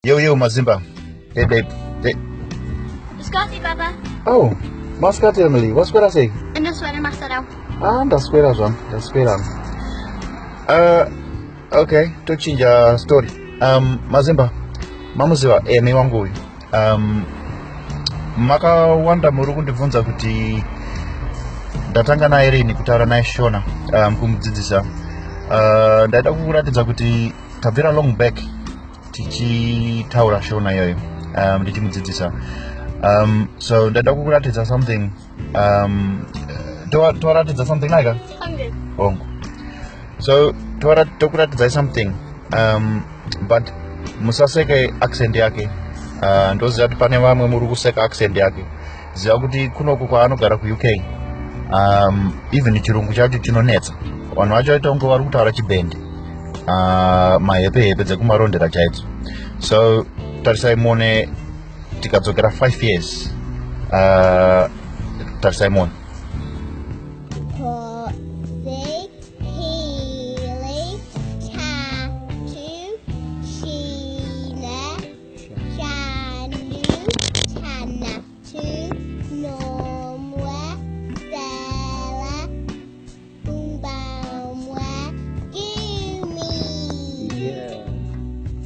Yo, Mazimba. Hey, babe. Hey. Biscotti, Papa. Oh, Mascot Emily. What's what I say? En de sweater mascarão. Ah, that's fair as well. That's fair. Okay. Tuchinja story. Mazimba. Mamuziwa, me wangu huyu. Makawanda muri kundibvunza kuti ndatanga naye rini kutaura naye Shona kumudzidzisa. Ndaida kukuratidza kuti tabvira long back tichitaura Shona iyoyo ndichimudzidzisa. So ndaida kukuratidza something. Toratidza something like that? 100. Hongo. So tokuratidza something. But musaseke accent yake. Ndoziva kuti pane vamwe muri kuseka accent yake. Ziva kuti kunoku kwaanogara ku UK. Even chirungu chacho chinonetsa. Vanhu vacho vaita kunge vari kutaura chibhende. Mahepe dzekumarondera chaidzo. So tarisai muone tikadzokera 5 years. Tarisai muone.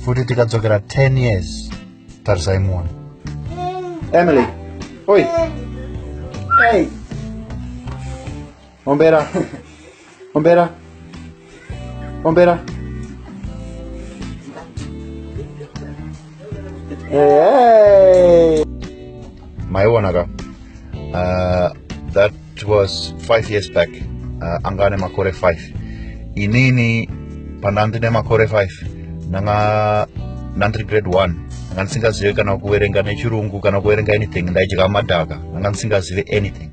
Futi tikadzokera 10 years. Tarisai muone. Emily. Oi. Hey. Ombera. Hey. Maiwonaka. That was 5 years back. Angane makore 5. Inini pandandine makore 5. Nanga nandri grade 1. Nanga ndisingazive kana kuverenga nechirungu kana kuverenga anything. Ndaidya madhaka. Nanga ndisingazive anything.